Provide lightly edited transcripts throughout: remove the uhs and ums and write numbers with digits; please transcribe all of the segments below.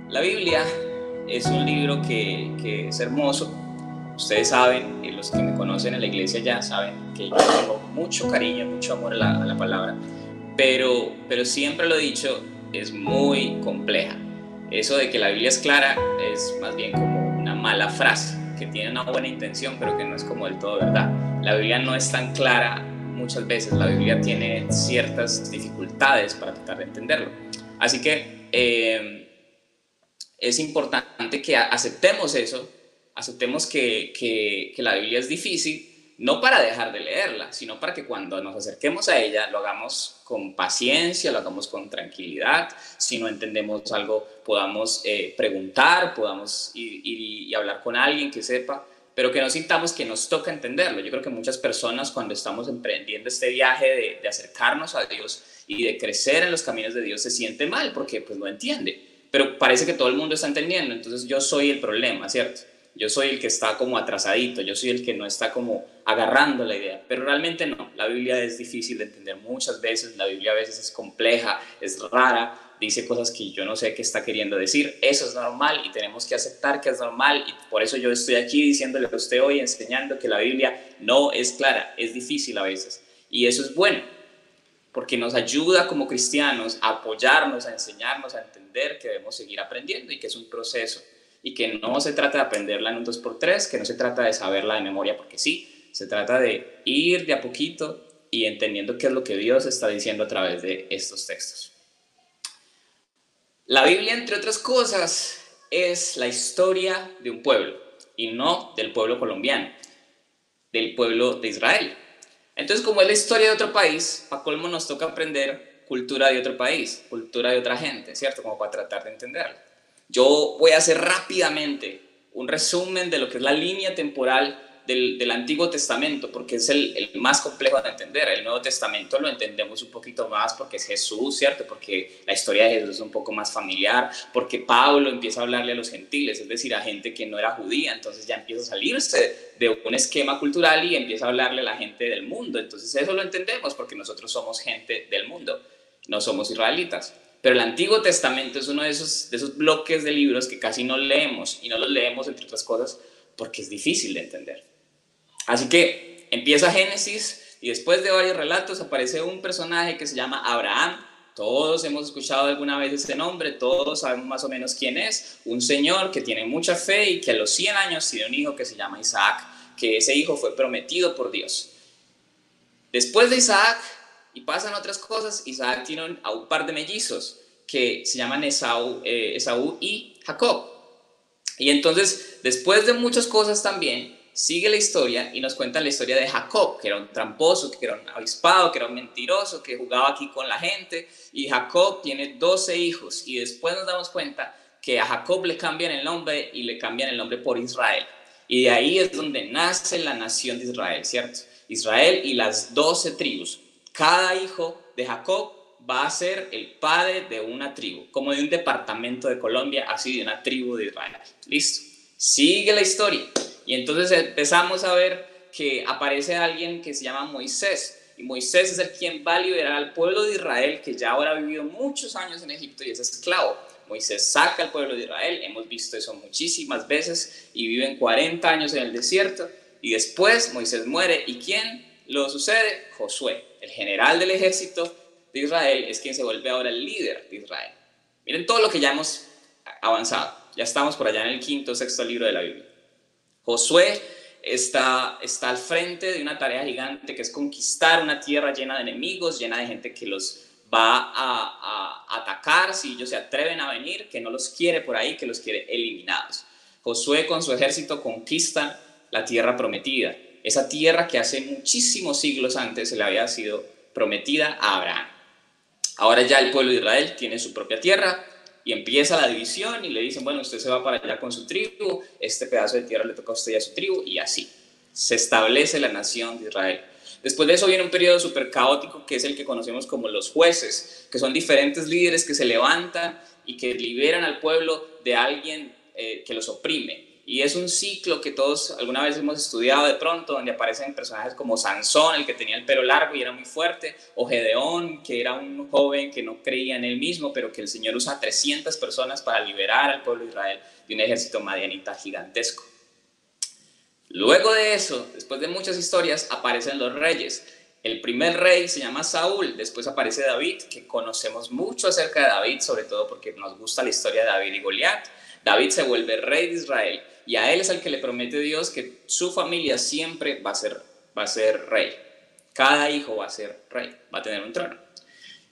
La Biblia es un libro que es hermoso. Ustedes saben, los que me conocen en la iglesia ya saben que yo tengo mucho cariño, mucho amor a la palabra, pero siempre lo he dicho, es muy compleja. Eso de que la Biblia es clara es más bien como una mala frase, que tiene una buena intención, pero que no es como del todo verdad. La Biblia no es tan clara muchas veces, la Biblia tiene ciertas dificultades para tratar de entenderlo. Así que es importante que aceptemos eso, aceptemos que la Biblia es difícil, no para dejar de leerla, sino para que cuando nos acerquemos a ella lo hagamos con paciencia, lo hagamos con tranquilidad. Si no entendemos algo, podamos preguntar, podamos ir y hablar con alguien que sepa, pero que no sintamos que nos toca entenderlo. Yo creo que muchas personas, cuando estamos emprendiendo este viaje de acercarnos a Dios y de crecer en los caminos de Dios, se siente mal porque pues no entiende, pero parece que todo el mundo está entendiendo. Entonces yo soy el problema, ¿cierto? Yo soy el que está como atrasadito, yo soy el que no está como agarrando la idea, pero realmente no. La Biblia es difícil de entender muchas veces, la Biblia a veces es compleja, es rara, dice cosas que yo no sé qué está queriendo decir. Eso es normal y tenemos que aceptar que es normal, y por eso yo estoy aquí diciéndole a usted hoy, enseñando que la Biblia no es clara, es difícil a veces, y eso es bueno, porque nos ayuda como cristianos a apoyarnos, a enseñarnos, a entender que debemos seguir aprendiendo y que es un proceso, y que no se trata de aprenderla en un 2x3, que no se trata de saberla de memoria porque sí, se trata de ir de a poquito y entendiendo qué es lo que Dios está diciendo a través de estos textos. La Biblia, entre otras cosas, es la historia de un pueblo, y no del pueblo colombiano, del pueblo de Israel. Entonces, como es la historia de otro país, para colmo nos toca aprender cultura de otro país, cultura de otra gente, ¿cierto? Como para tratar de entenderla. Yo voy a hacer rápidamente un resumen de lo que es la línea temporal del Antiguo Testamento, porque es el más complejo de entender. El Nuevo Testamento lo entendemos un poquito más porque es Jesús, ¿cierto? Porque la historia de Jesús es un poco más familiar, porque Pablo empieza a hablarle a los gentiles, es decir, a gente que no era judía, entonces ya empieza a salirse de un esquema cultural y empieza a hablarle a la gente del mundo. Entonces eso lo entendemos porque nosotros somos gente del mundo, no somos israelitas. Pero el Antiguo Testamento es uno de esos bloques de libros que casi no leemos, y no los leemos, entre otras cosas, porque es difícil de entender. Así que empieza Génesis y después de varios relatos aparece un personaje que se llama Abraham. Todos hemos escuchado alguna vez este nombre, todos sabemos más o menos quién es. Un señor que tiene mucha fe y que a los 100 años tiene un hijo que se llama Isaac, que ese hijo fue prometido por Dios. Después de Isaac, y pasan otras cosas, Isaac tiene a un par de mellizos que se llaman Esaú y Jacob. Y entonces, después de muchas cosas también, sigue la historia y nos cuentan la historia de Jacob, que era un tramposo, que era un avispado, que era un mentiroso, que jugaba aquí con la gente. Y Jacob tiene 12 hijos, y después nos damos cuenta que a Jacob le cambian el nombre y le cambian el nombre por Israel. Y de ahí es donde nace la nación de Israel, ¿cierto? Israel y las 12 tribus. Cada hijo de Jacob va a ser el padre de una tribu, como de un departamento de Colombia, así de una tribu de Israel. Listo. Sigue la historia. Y entonces empezamos a ver que aparece alguien que se llama Moisés. Y Moisés es el quien va a liberar al pueblo de Israel, que ya ahora ha vivido muchos años en Egipto y es esclavo. Moisés saca al pueblo de Israel, hemos visto eso muchísimas veces, y viven 40 años en el desierto. Y después Moisés muere. ¿Y quién lo sucede? Josué, el general del ejército de Israel, es quien se vuelve ahora el líder de Israel. Miren todo lo que ya hemos avanzado. Ya estamos por allá en el quinto, sexto libro de la Biblia. Josué está al frente de una tarea gigante, que es conquistar una tierra llena de enemigos, llena de gente que los va a atacar si ellos se atreven a venir, que no los quiere por ahí, que los quiere eliminados. Josué con su ejército conquista la tierra prometida, esa tierra que hace muchísimos siglos antes se le había sido prometida a Abraham. Ahora ya el pueblo de Israel tiene su propia tierra y empieza la división, y le dicen, bueno, usted se va para allá con su tribu, este pedazo de tierra le toca a usted y a su tribu, y así se establece la nación de Israel. Después de eso viene un periodo súper caótico, que es el que conocemos como los jueces, que son diferentes líderes que se levantan y que liberan al pueblo de alguien que los oprime. Y es un ciclo que todos alguna vez hemos estudiado de pronto, donde aparecen personajes como Sansón, el que tenía el pelo largo y era muy fuerte, o Gedeón, que era un joven que no creía en él mismo, pero que el Señor usa a 300 personas para liberar al pueblo de Israel de un ejército madianita gigantesco. Luego de eso, después de muchas historias, aparecen los reyes. El primer rey se llama Saúl, después aparece David, que conocemos mucho acerca de David, sobre todo porque nos gusta la historia de David y Goliat. David se vuelve rey de Israel y a él es al que le promete Dios que su familia siempre va a ser rey. Cada hijo va a ser rey, va a tener un trono.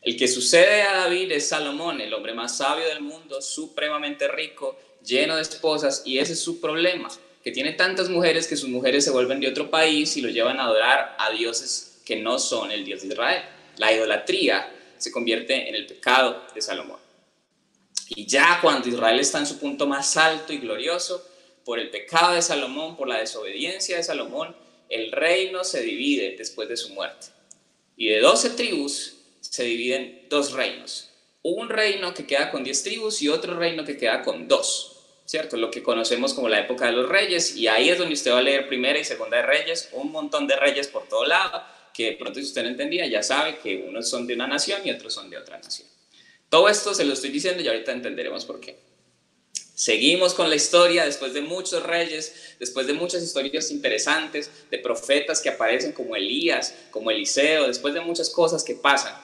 El que sucede a David es Salomón, el hombre más sabio del mundo, supremamente rico, lleno de esposas, y ese es su problema, que tiene tantas mujeres que sus mujeres se vuelven de otro país y lo llevan a adorar a dioses que no son el Dios de Israel. La idolatría se convierte en el pecado de Salomón. Y ya cuando Israel está en su punto más alto y glorioso, por el pecado de Salomón, por la desobediencia de Salomón, el reino se divide después de su muerte. Y de 12 tribus se dividen 2 reinos. Un reino que queda con 10 tribus y otro reino que queda con 2, ¿cierto? Lo que conocemos como la época de los reyes, y ahí es donde usted va a leer Primera y Segunda de Reyes, un montón de reyes por todo lado, que de pronto si usted no entendía, ya sabe que unos son de una nación y otros son de otra nación. Todo esto se lo estoy diciendo y ahorita entenderemos por qué. Seguimos con la historia después de muchos reyes, después de muchas historias interesantes, de profetas que aparecen como Elías, como Eliseo, después de muchas cosas que pasan.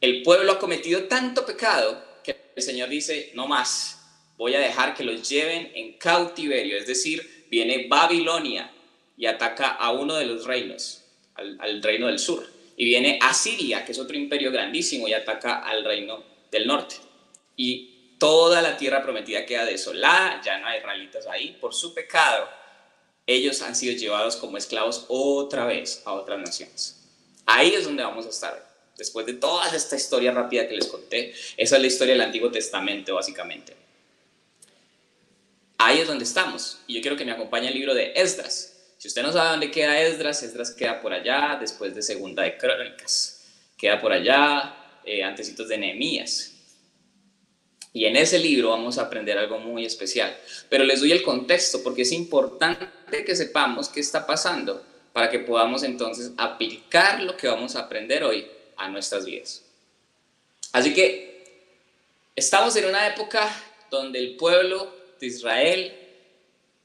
El pueblo ha cometido tanto pecado que el Señor dice, no más, voy a dejar que los lleven en cautiverio, es decir, viene Babilonia y ataca a uno de los reinos, al reino del sur. Y viene Asiria, que es otro imperio grandísimo, y ataca al reino del norte. Y toda la tierra prometida queda desolada, ya no hay israelitas ahí. Por su pecado, ellos han sido llevados como esclavos otra vez a otras naciones. Ahí es donde vamos a estar. Después de toda esta historia rápida que les conté, esa es la historia del Antiguo Testamento, básicamente. Ahí es donde estamos. Y yo quiero que me acompañe el libro de Esdras. Si usted no sabe dónde queda Esdras, Esdras queda por allá, después de Segunda de Crónicas. Queda por allá, antecitos de Nehemías. Y en ese libro vamos a aprender algo muy especial. Pero les doy el contexto porque es importante que sepamos qué está pasando para que podamos entonces aplicar lo que vamos a aprender hoy a nuestras vidas. Así que estamos en una época donde el pueblo de Israel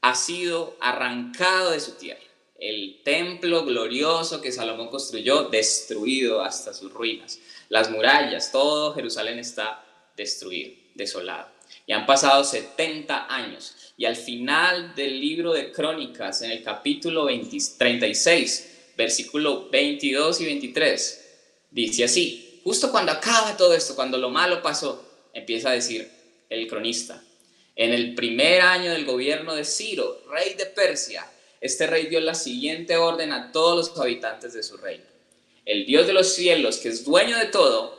ha sido arrancado de su tierra. El templo glorioso que Salomón construyó, destruido hasta sus ruinas. Las murallas, todo Jerusalén está destruido, desolado. Y han pasado 70 años. Y al final del libro de Crónicas, en el capítulo 36, versículo 22 y 23, dice así, justo cuando acaba todo esto, cuando lo malo pasó, empieza a decir el cronista, en el primer año del gobierno de Ciro, rey de Persia, este rey dio la siguiente orden a todos los habitantes de su reino. El Dios de los cielos, que es dueño de todo,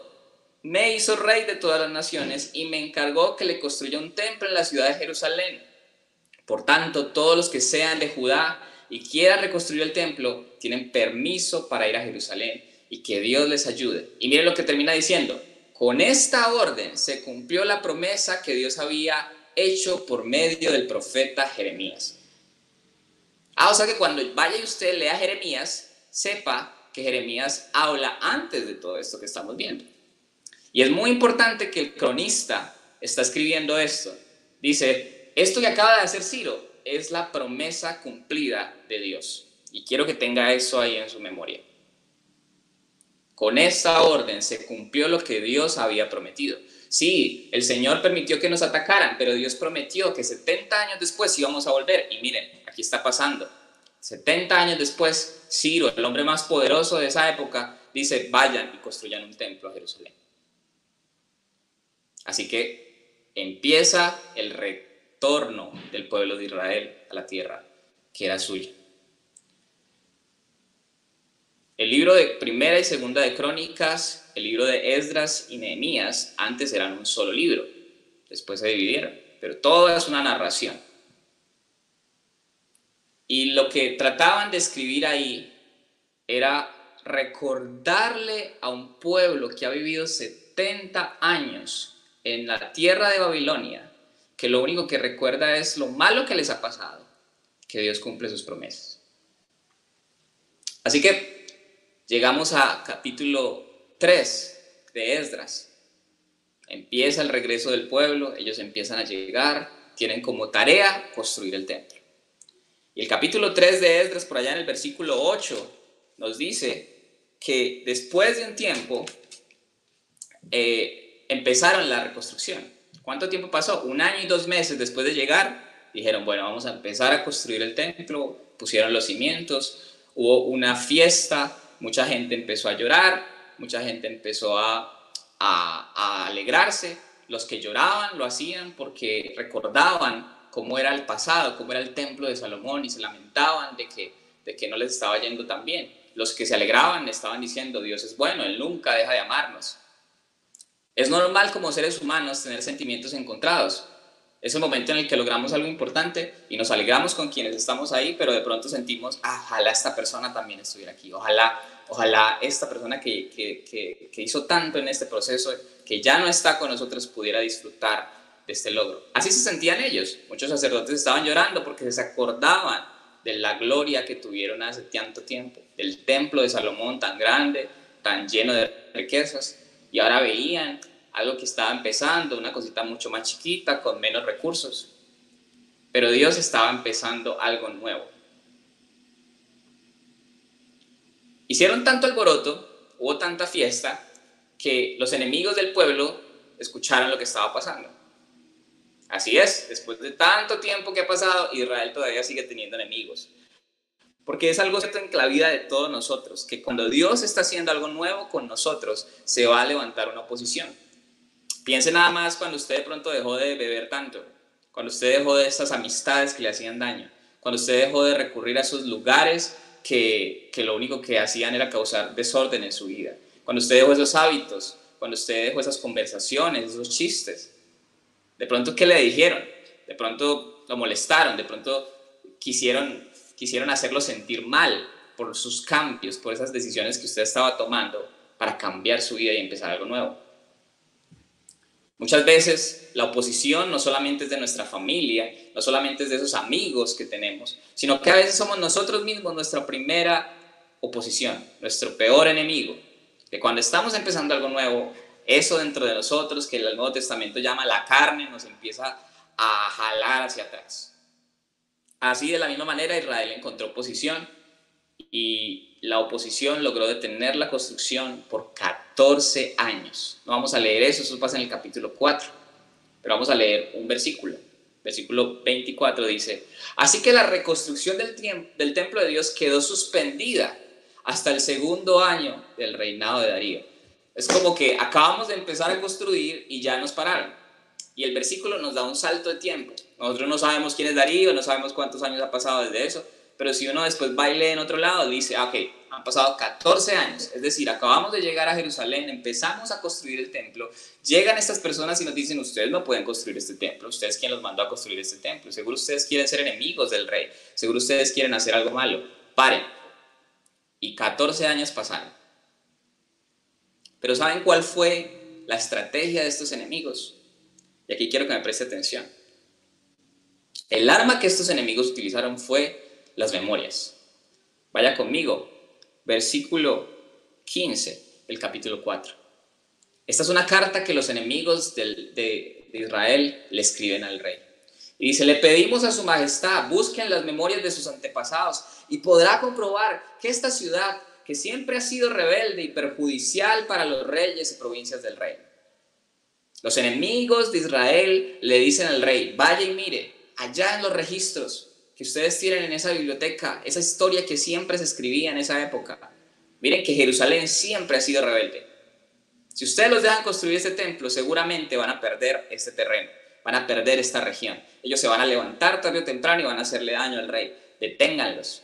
me hizo rey de todas las naciones y me encargó que le construya un templo en la ciudad de Jerusalén. Por tanto, todos los que sean de Judá y quieran reconstruir el templo, tienen permiso para ir a Jerusalén y que Dios les ayude. Y miren lo que termina diciendo, con esta orden se cumplió la promesa que Dios había hecho por medio del profeta Jeremías. O sea que cuando vaya y usted lea Jeremías, sepa que Jeremías habla antes de todo esto que estamos viendo. Y es muy importante que el cronista está escribiendo esto. Dice, esto que acaba de hacer Ciro es la promesa cumplida de Dios. Y quiero que tenga eso ahí en su memoria. Con esta orden se cumplió lo que Dios había prometido. Sí, el Señor permitió que nos atacaran, pero Dios prometió que 70 años después íbamos a volver. Y miren, aquí está pasando. 70 años después, Ciro, el hombre más poderoso de esa época, dice, vayan y construyan un templo a Jerusalén. Así que empieza el retorno del pueblo de Israel a la tierra que era suya. El libro de Primera y Segunda de Crónicas, el libro de Esdras y Nehemías, antes eran un solo libro, después se dividieron, pero todo es una narración. Y lo que trataban de escribir ahí era recordarle a un pueblo que ha vivido 70 años en la tierra de Babilonia que lo único que recuerda es lo malo que les ha pasado, que Dios cumple sus promesas. Así que llegamos a capítulo 3 de Esdras. Empieza el regreso del pueblo, ellos empiezan a llegar, tienen como tarea construir el templo. Y el capítulo 3 de Esdras, por allá en el versículo 8, nos dice que después de un tiempo empezaron la reconstrucción. ¿Cuánto tiempo pasó? 1 año y 2 meses después de llegar, dijeron, bueno, vamos a empezar a construir el templo, pusieron los cimientos, hubo una fiesta, mucha gente empezó a llorar, mucha gente empezó a alegrarse. Los que lloraban lo hacían porque recordaban cómo era el pasado, cómo era el templo de Salomón, y se lamentaban de que no les estaba yendo tan bien. Los que se alegraban estaban diciendo, Dios es bueno, Él nunca deja de amarnos. Es normal como seres humanos tener sentimientos encontrados. Es el momento en el que logramos algo importante y nos alegramos con quienes estamos ahí, pero de pronto sentimos, ojalá esta persona también estuviera aquí, ojalá esta persona que hizo tanto en este proceso, que ya no está con nosotros, pudiera disfrutar de este logro. Así se sentían ellos. Muchos sacerdotes estaban llorando porque se acordaban de la gloria que tuvieron hace tanto tiempo, del templo de Salomón tan grande, tan lleno de riquezas, y ahora veían algo que estaba empezando, una cosita mucho más chiquita, con menos recursos. Pero Dios estaba empezando algo nuevo. Hicieron tanto alboroto, hubo tanta fiesta, que los enemigos del pueblo escucharon lo que estaba pasando. Así es, después de tanto tiempo que ha pasado, Israel todavía sigue teniendo enemigos. Porque es algo cierto en la vida de todos nosotros, que cuando Dios está haciendo algo nuevo con nosotros, se va a levantar una oposición. Piense nada más cuando usted de pronto dejó de beber tanto, cuando usted dejó de esas amistades que le hacían daño, cuando usted dejó de recurrir a esos lugares que lo único que hacían era causar desorden en su vida, cuando usted dejó esos hábitos, cuando usted dejó esas conversaciones, esos chistes. De pronto, ¿qué le dijeron? De pronto lo molestaron, de pronto quisieron hacerlo sentir mal por sus cambios, por esas decisiones que usted estaba tomando para cambiar su vida y empezar algo nuevo. Muchas veces la oposición no solamente es de nuestra familia, no solamente es de esos amigos que tenemos, sino que a veces somos nosotros mismos nuestra primera oposición, nuestro peor enemigo. Que cuando estamos empezando algo nuevo, eso dentro de nosotros, que el Nuevo Testamento llama la carne, nos empieza a jalar hacia atrás. Así, de la misma manera, Israel encontró oposición y la oposición logró detener la construcción por 14 años. No vamos a leer eso pasa en el capítulo 4, pero vamos a leer un versículo. Versículo 24 dice, así que la reconstrucción del templo de Dios quedó suspendida hasta el 2.º año del reinado de Darío. Es como que acabamos de empezar a construir y ya nos pararon. Y el versículo nos da un salto de tiempo. Nosotros no sabemos quién es Darío, no sabemos cuántos años ha pasado desde eso, pero si uno después va y lee en otro lado, dice, ok, han pasado 14 años, es decir, acabamos de llegar a Jerusalén, empezamos a construir el templo, llegan estas personas y nos dicen, ustedes no pueden construir este templo, ustedes quién los mandó a construir este templo, seguro ustedes quieren ser enemigos del rey, seguro ustedes quieren hacer algo malo, paren. Y 14 años pasaron. Pero ¿saben cuál fue la estrategia de estos enemigos? Y aquí quiero que me preste atención. El arma que estos enemigos utilizaron fue las memorias. Vaya conmigo, versículo 15 del capítulo 4. Esta es una carta que los enemigos de Israel le escriben al rey. Y dice, le pedimos a su majestad, busquen las memorias de sus antepasados y podrá comprobar que esta ciudad, que siempre ha sido rebelde y perjudicial para los reyes y provincias del reino. Los enemigos de Israel le dicen al rey, vaya y mire, allá en los registros que ustedes tienen en esa biblioteca, esa historia que siempre se escribía en esa época, miren que Jerusalén siempre ha sido rebelde. Si ustedes los dejan construir este templo, seguramente van a perder este terreno, van a perder esta región. Ellos se van a levantar tarde o temprano y van a hacerle daño al rey. Deténganlos.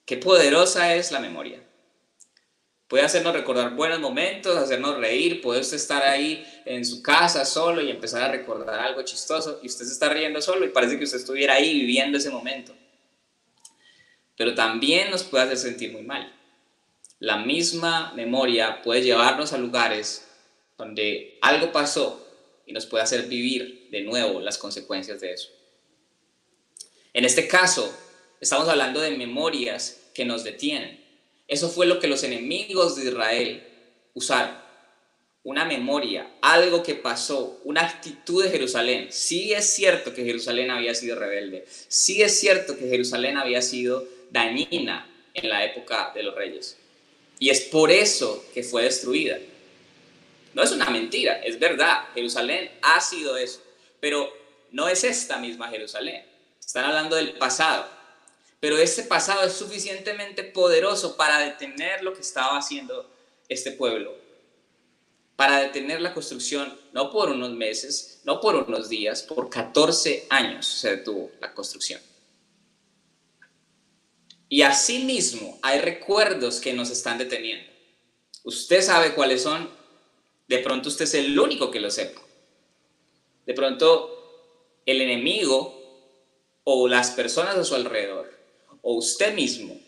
Qué poderosa es la memoria. Puede hacernos recordar buenos momentos, hacernos reír, puede usted estar ahí en su casa solo y empezar a recordar algo chistoso y usted se está riendo solo y parece que usted estuviera ahí viviendo ese momento. Pero también nos puede hacer sentir muy mal. La misma memoria puede llevarnos a lugares donde algo pasó y nos puede hacer vivir de nuevo las consecuencias de eso. En este caso, estamos hablando de memorias que nos detienen. Eso fue lo que los enemigos de Israel usaron. Una memoria, algo que pasó, una actitud de Jerusalén. Sí es cierto que Jerusalén había sido rebelde. Sí es cierto que Jerusalén había sido dañina en la época de los reyes. Y es por eso que fue destruida. No es una mentira, es verdad. Jerusalén ha sido eso. Pero no es esta misma Jerusalén. Están hablando del pasado. Pero este pasado es suficientemente poderoso para detener lo que estaba haciendo este pueblo. Para detener la construcción, no por unos meses, no por unos días, por 14 años se detuvo la construcción. Y asimismo hay recuerdos que nos están deteniendo. Usted sabe cuáles son, de pronto usted es el único que lo sepa. De pronto el enemigo o las personas a su alrededor o usted mismo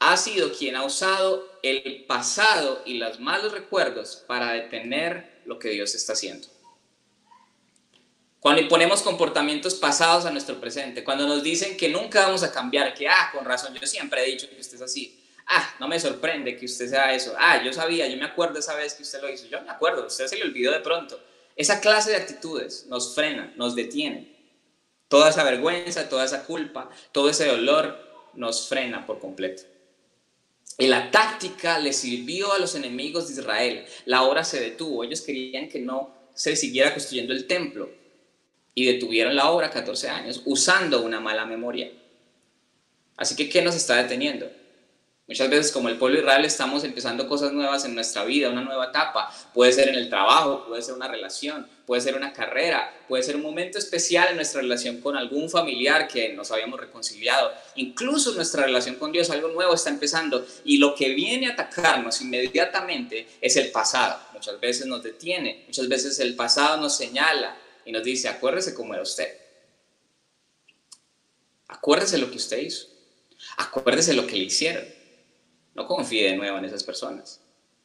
ha sido quien ha usado el pasado y los malos recuerdos para detener lo que Dios está haciendo. Cuando imponemos comportamientos pasados a nuestro presente, cuando nos dicen que nunca vamos a cambiar, que con razón, yo siempre he dicho que usted es así, no me sorprende que usted sea eso, yo sabía, yo me acuerdo esa vez que usted lo hizo, yo me acuerdo, usted se le olvidó de pronto. Esa clase de actitudes nos frenan, nos detienen. Toda esa vergüenza, toda esa culpa, todo ese dolor nos frena por completo. Y la táctica le sirvió a los enemigos de Israel. La obra se detuvo. Ellos querían que no se siguiera construyendo el templo. Y detuvieron la obra 14 años usando una mala memoria. Así que, ¿qué nos está deteniendo? Muchas veces, como el pueblo de Israel, estamos empezando cosas nuevas en nuestra vida, una nueva etapa. Puede ser en el trabajo, puede ser una relación, puede ser una carrera, puede ser un momento especial en nuestra relación con algún familiar que nos habíamos reconciliado. Incluso nuestra relación con Dios, algo nuevo está empezando. Y lo que viene a atacarnos inmediatamente es el pasado. Muchas veces nos detiene, muchas veces el pasado nos señala y nos dice, acuérdese cómo era usted. Acuérdese lo que usted hizo. Acuérdese lo que le hicieron. No confíe de nuevo en esas personas.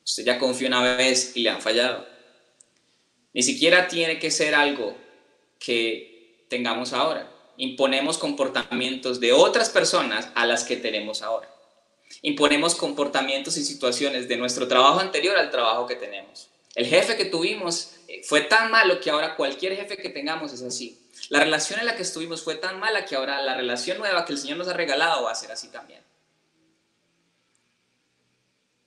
Usted ya confió una vez y le han fallado. Ni siquiera tiene que ser algo que tengamos ahora. Imponemos comportamientos de otras personas a las que tenemos ahora. Imponemos comportamientos y situaciones de nuestro trabajo anterior al trabajo que tenemos. El jefe que tuvimos fue tan malo que ahora cualquier jefe que tengamos es así. La relación en la que estuvimos fue tan mala que ahora la relación nueva que el Señor nos ha regalado va a ser así también.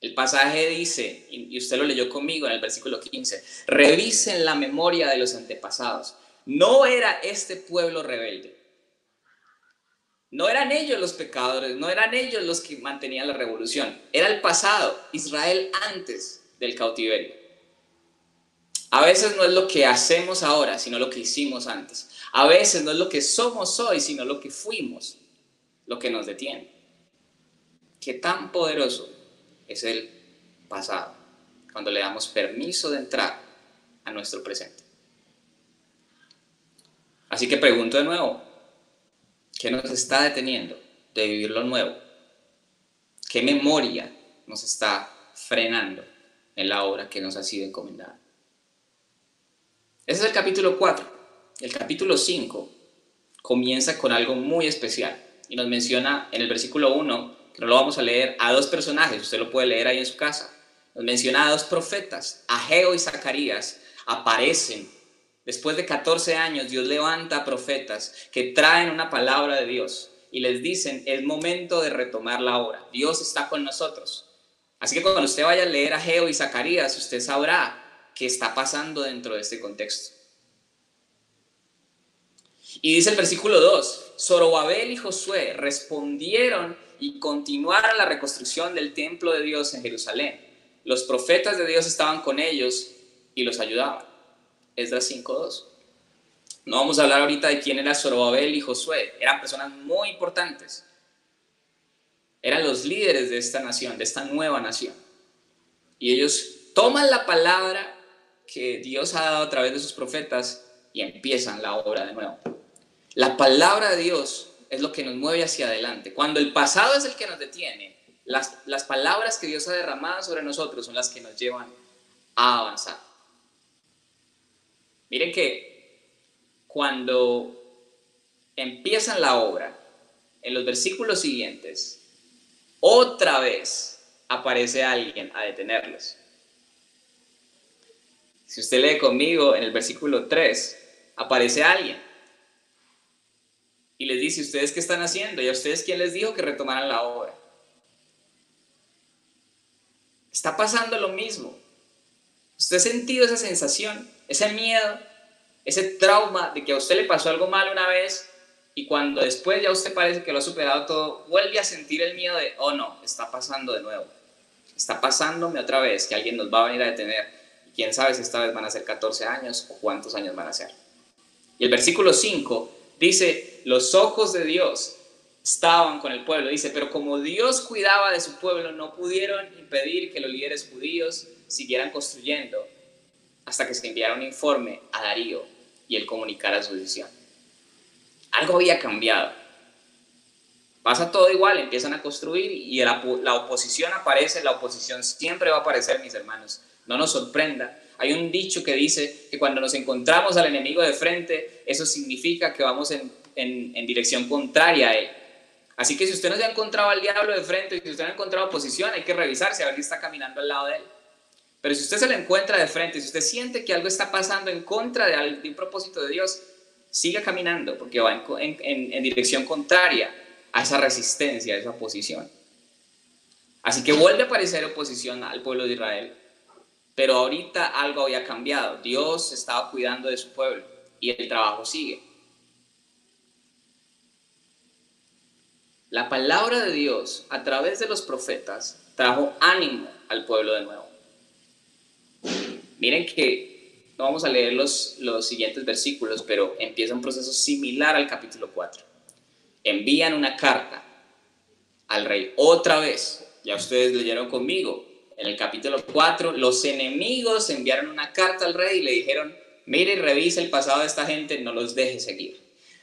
El pasaje dice, y usted lo leyó conmigo en el versículo 15, revisen la memoria de los antepasados. No era este pueblo rebelde. No eran ellos los pecadores, no eran ellos los que mantenían la revolución. Era el pasado, Israel antes del cautiverio. A veces no es lo que hacemos ahora, sino lo que hicimos antes. A veces no es lo que somos hoy, sino lo que fuimos, lo que nos detiene. ¿Qué tan poderoso es el pasado cuando le damos permiso de entrar a nuestro presente? Así que pregunto de nuevo, ¿qué nos está deteniendo de vivir lo nuevo? ¿Qué memoria nos está frenando en la obra que nos ha sido encomendada? Ese es el capítulo 4. El capítulo 5 comienza con algo muy especial y nos menciona en el versículo 1, que no lo vamos a leer, a dos personajes, usted lo puede leer ahí en su casa. Nos menciona a dos profetas, Ageo y Zacarías, aparecen. Después de 14 años, Dios levanta profetas que traen una palabra de Dios y les dicen, es momento de retomar la obra. Dios está con nosotros. Así que cuando usted vaya a leer a Ageo y Zacarías, usted sabrá qué está pasando dentro de este contexto. Y dice el versículo 2, Zorobabel y Josué respondieron y continuaron la reconstrucción del templo de Dios en Jerusalén. Los profetas de Dios estaban con ellos y los ayudaban. Esdras 5:2. No vamos a hablar ahorita de quién era Zorobabel y Josué. Eran personas muy importantes. Eran los líderes de esta nación, de esta nueva nación. Y ellos toman la palabra que Dios ha dado a través de sus profetas y empiezan la obra de nuevo. La palabra de Dios es lo que nos mueve hacia adelante. Cuando el pasado es el que nos detiene, las palabras que Dios ha derramado sobre nosotros son las que nos llevan a avanzar. Miren que cuando empiezan la obra, en los versículos siguientes, otra vez aparece alguien a detenerlos. Si usted lee conmigo en el versículo 3, aparece alguien y les dice: ¿ustedes qué están haciendo? ¿Y a ustedes quién les dijo que retomaran la obra? Está pasando lo mismo. ¿Usted ha sentido esa sensación, ese miedo, ese trauma de que a usted le pasó algo mal una vez y cuando después ya usted parece que lo ha superado todo, vuelve a sentir el miedo de: oh no, está pasando de nuevo, está pasándome otra vez, que alguien nos va a venir a detener, y quién sabe si esta vez van a ser 14 años o cuántos años van a ser? Y el versículo 5 dice: los ojos de Dios estaban con el pueblo. Dice: pero como Dios cuidaba de su pueblo, no pudieron impedir que los líderes judíos siguieran construyendo hasta que se enviara un informe a Darío y él comunicara su decisión. Algo había cambiado. Pasa todo igual, empiezan a construir y la oposición aparece. La oposición siempre va a aparecer, mis hermanos. No nos sorprenda. Hay un dicho que dice que cuando nos encontramos al enemigo de frente, eso significa que vamos en dirección contraria a él. Así que si usted no se ha encontrado al diablo de frente y si usted no ha encontrado oposición, hay que revisarse a ver si está caminando al lado de él. Pero si usted se lo encuentra de frente, si usted siente que algo está pasando en contra de un propósito de Dios, siga caminando, porque va en dirección contraria a esa resistencia, a esa oposición. Así que vuelve a aparecer oposición al pueblo de Israel, pero ahorita algo había cambiado. Dios estaba cuidando de su pueblo y el trabajo sigue. La palabra de Dios a través de los profetas trajo ánimo al pueblo de nuevo. Miren que no vamos a leer los siguientes versículos, pero empieza un proceso similar al capítulo 4. Envían una carta al rey otra vez. Ya ustedes leyeron conmigo. En el capítulo 4, los enemigos enviaron una carta al rey y le dijeron: mire y revise el pasado de esta gente, no los deje seguir.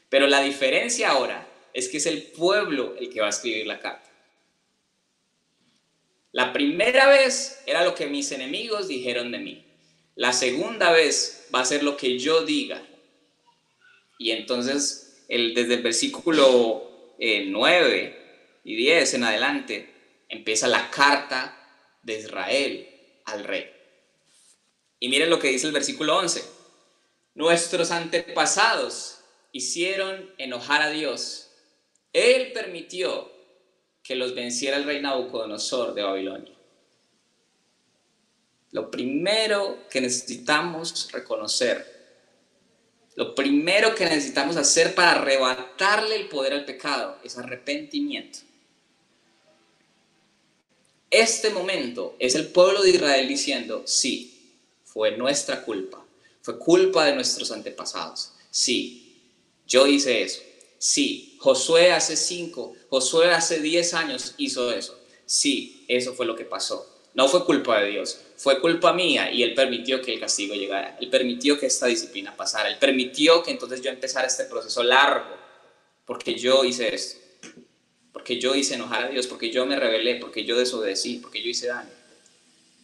Pero la diferencia ahora es que es el pueblo el que va a escribir la carta. La primera vez era lo que mis enemigos dijeron de mí. La segunda vez va a ser lo que yo diga. Y entonces, desde el versículo 9 y 10 en adelante, empieza la carta de Israel al rey. Y miren lo que dice el versículo 11. Nuestros antepasados hicieron enojar a Dios. Él permitió que los venciera el rey Nabucodonosor de Babilonia. Lo primero que necesitamos reconocer, lo primero que necesitamos hacer para arrebatarle el poder al pecado es arrepentimiento. Este momento es el pueblo de Israel diciendo: sí, fue nuestra culpa, fue culpa de nuestros antepasados. Sí, yo hice eso. Sí, Josué hace 10 años hizo eso. Sí, eso fue lo que pasó. No fue culpa de Dios, fue culpa mía, y Él permitió que el castigo llegara. Él permitió que esta disciplina pasara. Él permitió que entonces yo empezara este proceso largo, porque yo hice esto. Porque yo hice enojar a Dios, porque yo me rebelé, porque yo desobedecí, porque yo hice daño.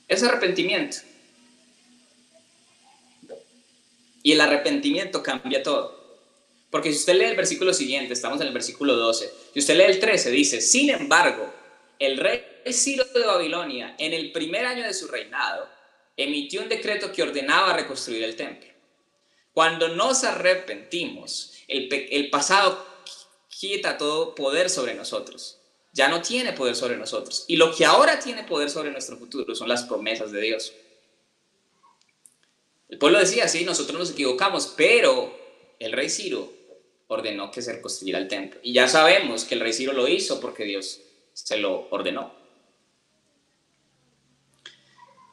Es arrepentimiento. Y el arrepentimiento cambia todo. Porque si usted lee el versículo siguiente, estamos en el versículo 12, si usted lee el 13, dice: sin embargo, el rey Ciro de Babilonia, en el primer año de su reinado, emitió un decreto que ordenaba reconstruir el templo. Cuando nos arrepentimos, el pasado quita todo poder sobre nosotros. Ya no tiene poder sobre nosotros. Y lo que ahora tiene poder sobre nuestro futuro son las promesas de Dios. El pueblo decía: sí, nosotros nos equivocamos, pero el rey Ciro ordenó que se reconstruyera el templo. Y ya sabemos que el rey Ciro lo hizo porque Dios se lo ordenó.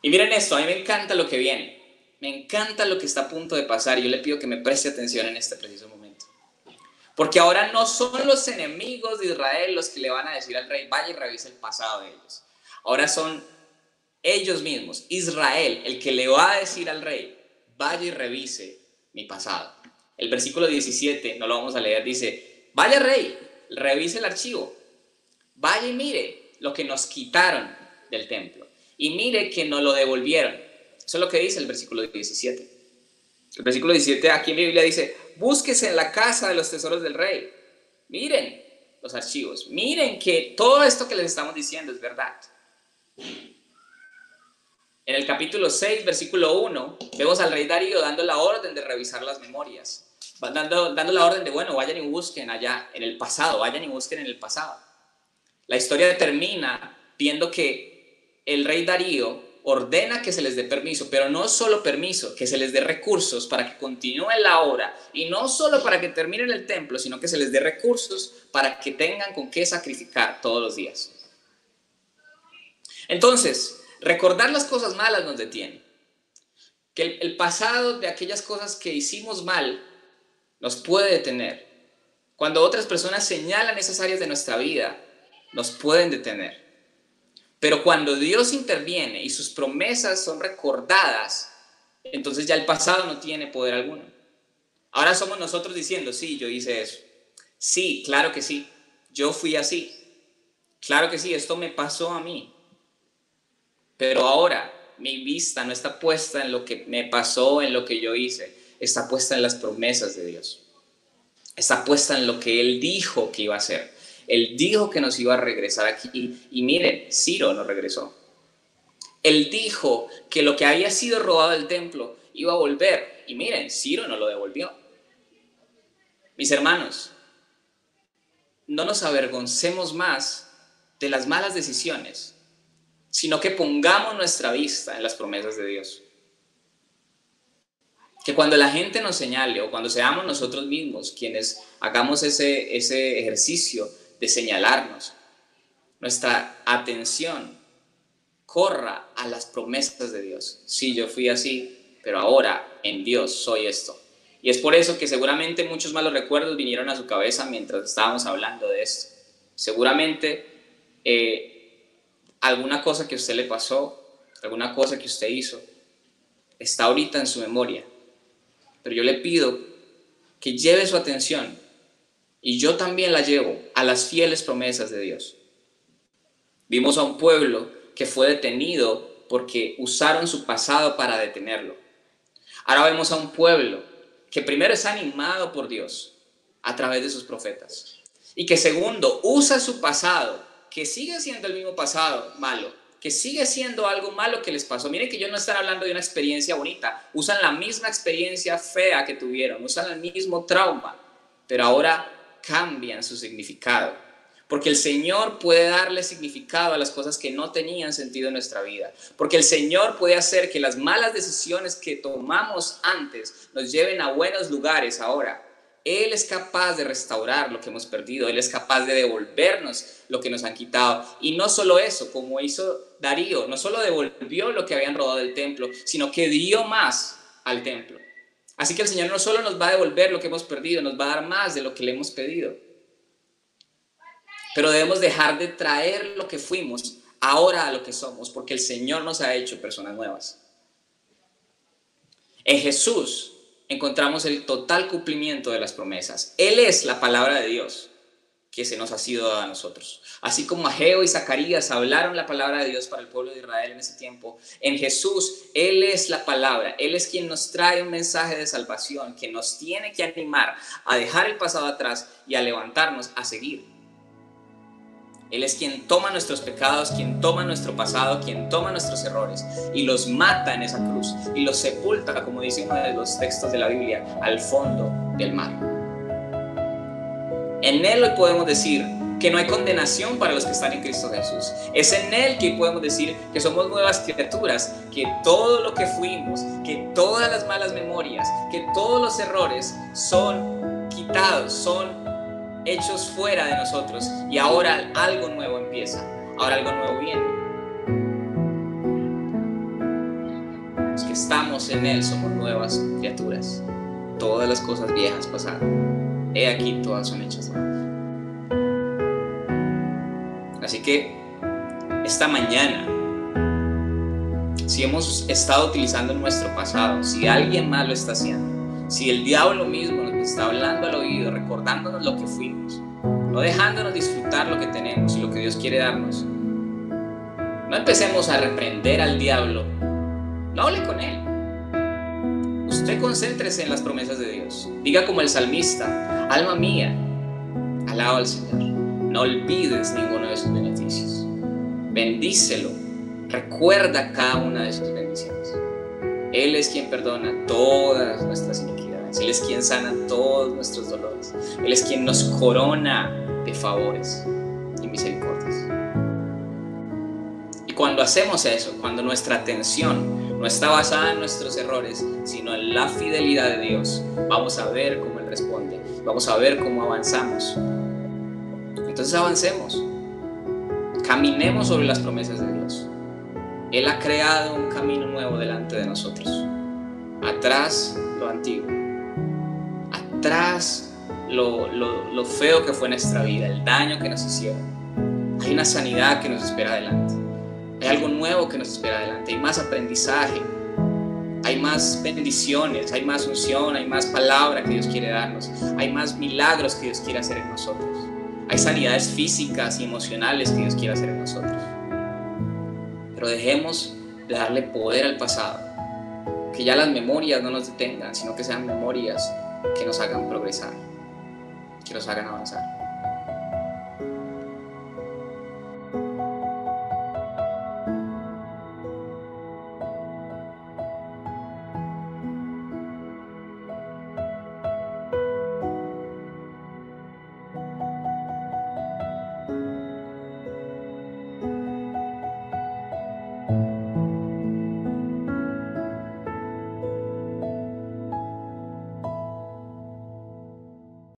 Y miren esto, a mí me encanta lo que viene. Me encanta lo que está a punto de pasar, y yo le pido que me preste atención en este preciso momento. Porque ahora no son los enemigos de Israel los que le van a decir al rey: vaya y revise el pasado de ellos. Ahora son ellos mismos, Israel, el que le va a decir al rey: vaya y revise mi pasado. El versículo 17, no lo vamos a leer, dice: vaya rey, revise el archivo. Vaya y mire lo que nos quitaron del templo. Y mire que nos lo devolvieron. Eso es lo que dice el versículo 17. El versículo 17 aquí en mi Biblia dice: búsquese en la casa de los tesoros del rey. Miren los archivos, miren que todo esto que les estamos diciendo es verdad. En el capítulo 6, versículo 1, vemos al rey Darío dando la orden de revisar las memorias. Dando la orden de, bueno, vayan y busquen allá en el pasado, vayan y busquen en el pasado. La historia termina viendo que el rey Darío ordena que se les dé permiso, pero no solo permiso, que se les dé recursos para que continúen la obra, y no solo para que terminen el templo, sino que se les dé recursos para que tengan con qué sacrificar todos los días. Entonces, recordar las cosas malas nos detiene. Que el pasado de aquellas cosas que hicimos mal nos puede detener. Cuando otras personas señalan esas áreas de nuestra vida, nos pueden detener. Pero cuando Dios interviene y sus promesas son recordadas, entonces ya el pasado no tiene poder alguno. Ahora somos nosotros diciendo: sí, yo hice eso. Sí, claro que sí, yo fui así. Claro que sí, esto me pasó a mí. Pero ahora mi vista no está puesta en lo que me pasó, en lo que yo hice. Está puesta en las promesas de Dios. Está puesta en lo que Él dijo que iba a hacer. Él dijo que nos iba a regresar aquí, y miren, Ciro no regresó. Él dijo que lo que había sido robado del templo iba a volver, y miren, Ciro no lo devolvió. Mis hermanos, no nos avergoncemos más de las malas decisiones, sino que pongamos nuestra vista en las promesas de Dios. Que cuando la gente nos señale, o cuando seamos nosotros mismos quienes hagamos ese ejercicio de señalarnos, nuestra atención corra a las promesas de Dios. Sí, yo fui así, pero ahora en Dios soy esto. Y es por eso que seguramente muchos malos recuerdos vinieron a su cabeza mientras estábamos hablando de esto. Seguramente alguna cosa que a usted le pasó, alguna cosa que usted hizo, está ahorita en su memoria. Pero yo le pido que lleve su atención, y yo también la llevo, a las fieles promesas de Dios. Vimos a un pueblo que fue detenido porque usaron su pasado para detenerlo. Ahora vemos a un pueblo que primero es animado por Dios a través de sus profetas, y que segundo usa su pasado, que sigue siendo el mismo pasado malo, que sigue siendo algo malo que les pasó. Miren que ellos no están hablando de una experiencia bonita, usan la misma experiencia fea que tuvieron, usan el mismo trauma, pero ahora cambian su significado, porque el Señor puede darle significado a las cosas que no tenían sentido en nuestra vida, porque el Señor puede hacer que las malas decisiones que tomamos antes nos lleven a buenos lugares ahora. Él es capaz de restaurar lo que hemos perdido, Él es capaz de devolvernos lo que nos han quitado. Y no solo eso, como hizo Darío, no solo devolvió lo que habían robado del templo, sino que dio más al templo. Así que el Señor no solo nos va a devolver lo que hemos perdido, nos va a dar más de lo que le hemos pedido. Pero debemos dejar de traer lo que fuimos ahora a lo que somos, porque el Señor nos ha hecho personas nuevas. En Jesús encontramos el total cumplimiento de las promesas. Él es la palabra de Dios que se nos ha sido dada a nosotros. Así como Ageo y Zacarías hablaron la palabra de Dios para el pueblo de Israel en ese tiempo, en Jesús Él es la palabra. Él es quien nos trae un mensaje de salvación, que nos tiene que animar a dejar el pasado atrás y a levantarnos a seguir. Él es quien toma nuestros pecados, quien toma nuestro pasado, quien toma nuestros errores y los mata en esa cruz y los sepulta, como dice uno de los textos de la Biblia, al fondo del mar. En Él hoy podemos decir que no hay condenación para los que están en Cristo Jesús. Es en Él que podemos decir que somos nuevas criaturas, que todo lo que fuimos, que todas las malas memorias, que todos los errores son quitados, son hechos fuera de nosotros, y ahora algo nuevo empieza, ahora algo nuevo viene. Los que estamos en Él somos nuevas criaturas. Todas las cosas viejas pasaron, he aquí todas son hechas nuevas. Así que esta mañana, si hemos estado utilizando nuestro pasado, si alguien más lo está haciendo, si el diablo mismo nos está hablando al oído, recordándonos lo que fuimos, no dejándonos disfrutar lo que tenemos y lo que Dios quiere darnos, no empecemos a reprender al diablo. No hable con él. Usted usted concéntrese en las promesas de Dios. Diga como el salmista: alma mía, alaba al Señor. No olvides ninguno de sus beneficios. Bendícelo. Recuerda cada una de sus bendiciones. Él es quien perdona todas nuestras iniquidades. Él es quien sana todos nuestros dolores. Él es quien nos corona de favores y misericordias. Y cuando hacemos eso, cuando nuestra atención no está basada en nuestros errores, sino en la fidelidad de Dios, vamos a ver cómo Él responde, vamos a ver cómo avanzamos. Entonces avancemos, caminemos sobre las promesas de Dios. Él ha creado un camino nuevo delante de nosotros. Atrás lo antiguo, atrás lo feo que fue nuestra vida, el daño que nos hicieron. Hay una sanidad que nos espera adelante. Hay algo nuevo que nos espera adelante. Hay más aprendizaje, hay más bendiciones, hay más unción, hay más palabra que Dios quiere darnos, hay más milagros que Dios quiere hacer en nosotros, hay sanidades físicas y emocionales que Dios quiere hacer en nosotros. Pero dejemos de darle poder al pasado, que ya las memorias no nos detengan, sino que sean memorias que nos hagan progresar, que nos hagan avanzar.